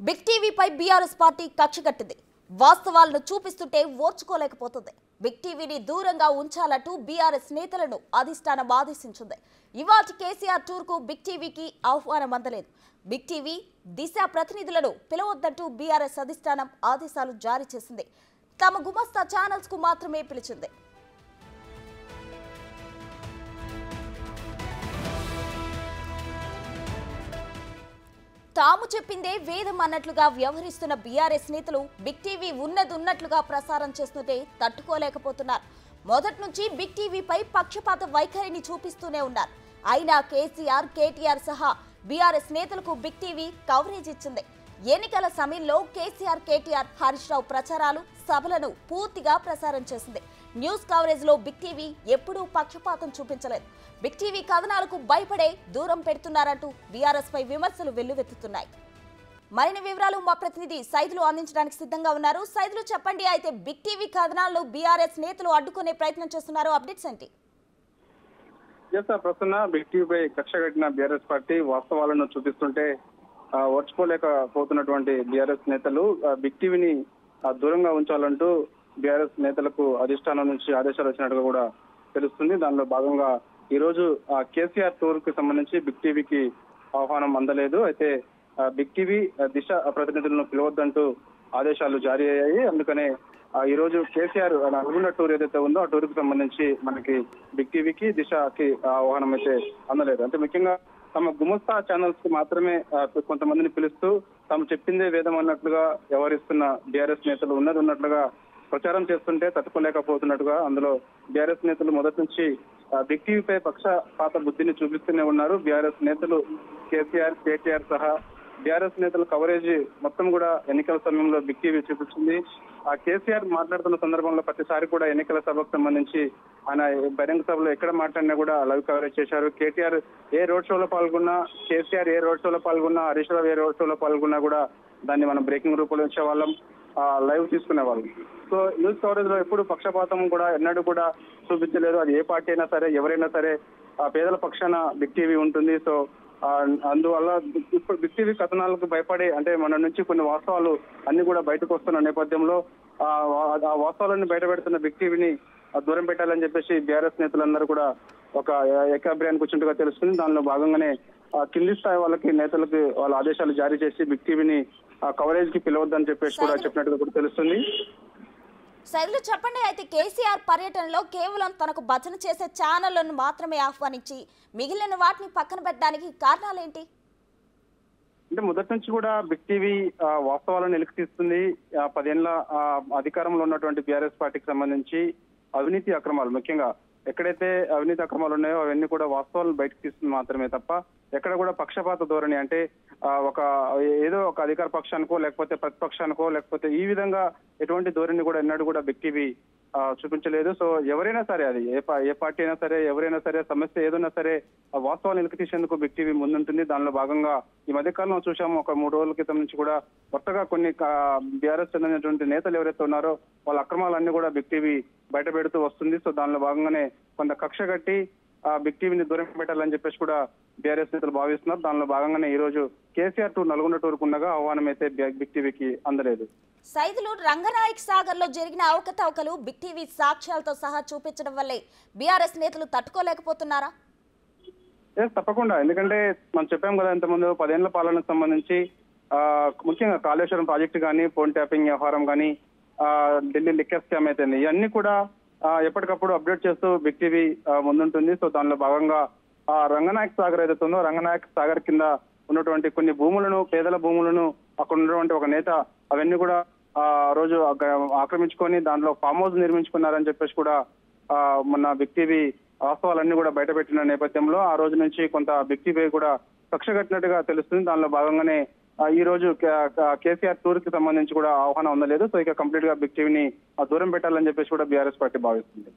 Big టీవీపై BRS party కక్ష కట్టింది. వాస్తవాలను చూపిస్తుంటే ఓర్చుకోలేకపోతుంది. బిగ్ టీవీని దూరంగా ఉంచాలంటూ బీఆర్ఎస్ నేతలను అధిష్టానం ఆదేశించింది. ఇవాళ కేసీఆర్ టూర్కు బిగ్ టీవీకి ఆహ్వానం అందలేదు. బిగ్ టీవీ దిశ ప్రతినిధులను పిలవొద్దంటూ బీఆర్ఎస్ అధిష్టానం ఆదేశాలు జారీ చేసింది. తమ గుమస్తా ఛానల్స్ కు మాత్రమే పిలిచింది. తాము చెప్పిందే వేదం అన్నట్లుగా వ్యవహరిస్తున్న బీఆర్ఎస్ నేతలు బిగ్ టీవీ ఉన్నట్లుగా ప్రసారం చేస్తుంటే తట్టుకోలేకపోతున్నారు. మొదటి నుంచి బిగ్ టీవీపై పక్షపాత వైఖరిని చూపిస్తూనే ఉన్నారు. అయినా కేసీఆర్, కేటీఆర్ సహా బీఆర్ఎస్ నేతలకు బిగ్ టీవీ కవరేజ్ ఇచ్చింది. ఎన్నికల సమయంలో కేసీఆర్, కేటీఆర్, హరీష్ రావు ప్రచారాలు, సభలను పూర్తిగా ప్రసారం చేసింది. న్యూస్ కవరేజ్ లో బిగ్ టీవీ ఎప్పుడూ పక్షపాతం చూపించలేదు. బిగ్ టీవీ కథనాలకు భయపడే దూరం పెడుతున్నారంటూ బీఆర్ఎస్ పై విమర్శలు వెల్లువెత్తుతున్నాయి. మరిన్ని వివరాలు మా ప్రతినిధి సైదులు అందించడానికి సిద్ధంగా ఉన్నారు. సైదులు చెప్పండి, అయితే బిగ్ టీవీ కథనాలను బీఆర్ఎస్ నేతలు అడ్డుకునే ప్రయత్నం చేస్తున్నారు, అప్డేట్స్ ఏంటి? ప్రస్తుతం బిగ్ టీవీపై కక్ష కట్టిన బీఆర్ఎస్ పార్టీ వాస్తవాలను చూపిస్తుంటే ఓర్చుకోలేకపోతున్నటువంటి బీఆర్ఎస్ నేతలు బిగ్ టీవీని దూరంగా ఉంచాలంటూ బీఆర్ఎస్ నేతలకు అధిష్టానం నుంచి ఆదేశాలు వచ్చినట్టుగా కూడా తెలుస్తుంది. దానిలో భాగంగా ఈ రోజు కేసీఆర్ టూర్ కి సంబంధించి బిగ్ టీవీకి ఆహ్వానం అందలేదు. అయితే బిగ్ టీవీ దిశ ప్రతినిధులను పిలవద్దంటూ ఆదేశాలు జారీ అయ్యాయి. అందుకనే ఈ రోజు కేసీఆర్ నల్గొండ టూర్ ఏదైతే ఉందో ఆ టూర్ కి సంబంధించి మనకి బిగ్ టీవీకి దిశకి ఆహ్వానం అయితే అందలేదు. అంటే ముఖ్యంగా తమ గుమస్తా ఛానల్స్ కి మాత్రమే కొంతమందిని పిలుస్తూ తాము చెప్పిందే వేదం అన్నట్లుగా వ్యవహరిస్తున్న బీఆర్ఎస్ నేతలు ఉన్నట్లుగా ప్రచారం చేస్తుంటే తట్టుకోలేకపోతున్నట్టుగా అందులో బీఆర్ఎస్ నేతలు మొదటి నుంచి బిగ్ టీవీపై పక్షపాత బుద్ధిని చూపిస్తూనే ఉన్నారు. బీఆర్ఎస్ నేతలు కేసీఆర్, కేటీఆర్ సహా బీఆర్ఎస్ నేతల కవరేజ్ మొత్తం కూడా ఎన్నికల సమయంలో బిగ్ టీవీ చూపిస్తుంది. ఆ కేసీఆర్ మాట్లాడుతున్న సందర్భంలో ప్రతిసారి కూడా ఎన్నికల సభకు సంబంధించి ఆయన బహిరంగ సభలో ఎక్కడ మాట్లాడినా కూడా లైవ్ కవరేజ్ చేశారు. కేటీఆర్ ఏ రోడ్ షోలో పాల్గొన్నా, కేసీఆర్ ఏ రోడ్ షోలో పాల్గొన్నా, హరీష్ రావు ఏ రోడ్ షోలో పాల్గొన్నా కూడా దాన్ని మనం బ్రేకింగ్ రూపంలో ఇచ్చేవాళ్ళం, లైవ్ తీసుకునేవాళ్ళం. సో న్యూస్ కవరేజ్ లో ఎప్పుడు పక్షపాతం కూడా ఎన్నడూ కూడా చూపించలేదు. అది ఏ పార్టీ అయినా సరే, ఎవరైనా సరే పేదల పక్షాన బిగ్ టీవీ ఉంటుంది. సో అందువల్ల ఇప్పుడు బిగ్ టీవీ కథనాలకు భయపడే, అంటే మన నుంచి కొన్ని వాస్తవాలు అన్ని కూడా బయటకు వస్తున్న నేపథ్యంలో ఆ వాస్తవాలన్నీ బయట పెడుతున్న బిగ్ టీవీని దూరం పెట్టాలని చెప్పేసి బీఆర్ఎస్ నేతలందరూ కూడా ఒక ఏకాభిప్రాయానికి వచ్చినట్టుగా తెలుస్తుంది. దానిలో భాగంగానే కింది స్థాయి వాళ్ళకి నేతలకి వాళ్ళ ఆదేశాలు జారీ చేసి బిగ్ టీవీని కవరేజ్ కి పిలవద్దని చెప్పేసి కూడా చెప్పినట్టుగా కూడా తెలుస్తుంది. సైదులు చెప్పండి, అయితే కేసీఆర్ పర్యటనలో కేవలం తనకు భజన చేసే ఛానళ్లను మాత్రమే ఆహ్వానించి మిగిలిన వాటిని పక్కన పెట్టడానికి కారణాలేంటి? అంటే మొదటి నుంచి కూడా బిగ్ టీవీ వాస్తవాలను వెలికి తీస్తుంది. 10 ఏళ్ల అధికారంలో ఉన్నటువంటి బీఆర్ఎస్ పార్టీకి సంబంధించి అవినీతి అక్రమాలు, ముఖ్యంగా ఎక్కడైతే అవినీతి అక్రమాలు ఉన్నాయో అవన్నీ కూడా వాస్తవాలను బయటకు తీస్తుంది మాత్రమే తప్ప ఎక్కడ కూడా పక్షపాత ధోరణి, అంటే ఏదో ఒక అధికార పక్షానికో లేకపోతే ప్రతిపక్షానికో లేకపోతే ఈ విధంగా ఎటువంటి ధోరణి కూడా ఎన్నడూ కూడా బిగ్ టీవీ చూపించలేదు. సో ఎవరైనా సరే, అది ఏ పార్టీ అయినా సరే, ఎవరైనా సరే, సమస్య ఏదైనా సరే వాస్తవాలు వెలికి తీసేందుకు బిగ్ టీవీ ముందుంటుంది. దానిలో భాగంగా ఈ మధ్యకాలంలో చూసాము, ఒక 3 రోజుల క్రితం నుంచి కూడా కొత్తగా కొన్ని బీఆర్ఎస్ చెందినటువంటి నేతలు ఎవరైతే ఉన్నారో వాళ్ళ అక్రమాలన్నీ కూడా బిగ్ టీవీ బయట పెడుతూ వస్తుంది. సో దానిలో భాగంగానే కొంత కక్ష కట్టి బిగ్ టీవీని దూరం పెట్టాలని చెప్పేసి కూడా బీఆర్ఎస్ నేతలు భావిస్తున్నారు. దానిలో భాగంగానే ఈ రోజు కేసీఆర్ టూర్ నల్గొండ టూర్ ఉండగా ఆహ్వానం అయితే బిగ్ టీవీకి అందలేదు. సైదులు, రంగనాయక్ సాగర్ లో జరిగిన అవకతవకలు బిగ్ టీవీ సాక్ష్యాలతో సహా చూపించడం వల్లే బీఆర్ఎస్ నేతలు తట్టుకోలేకపోతున్నారా? తప్పకుండా. ఎందుకంటే మనం చెప్పాం కదా ఇంతకుముందు 10 ఏళ్ల పాలనకు సంబంధించి ముఖ్యంగా కాళేశ్వరం ప్రాజెక్టు కానీ, ఫోన్ ట్యాపింగ్ వ్యవహారం కానీ, ఢిల్లీ లిక్కర్ స్కామ్ అయితే ఇవన్నీ కూడా ఎప్పటికప్పుడు అప్డేట్ చేస్తూ బిగ్ టీవీ ముందుంటుంది. సో దానిలో భాగంగా రంగనాయక్ సాగర్ ఏదైతే ఉందో రంగనాయక్ సాగర్ కింద ఉన్నటువంటి కొన్ని భూములను, పేదల భూములను అక్కడ ఉన్నటువంటి ఒక నేత అవన్నీ కూడా రోజు ఆక్రమించుకొని దాంట్లో ఫామ్ హౌస్ నిర్మించుకున్నారని చెప్పేసి కూడా మొన్న బిగ్ టీవీ వాస్తవాలన్నీ కూడా బయటపెట్టిన నేపథ్యంలో ఆ రోజు నుంచి కొంత బిగ్ టీవీ కూడా కక్ష కట్టినట్టుగా తెలుస్తుంది. దానిలో భాగంగానే ఈ రోజు కేసీఆర్ టూర్ కి సంబంధించి కూడా ఆహ్వానం అందలేదు. సో ఇక కంప్లీట్ గా బిగ్ టీవీని దూరం పెట్టాలని చెప్పేసి కూడా బీఆర్ఎస్ పార్టీ భావిస్తుంది.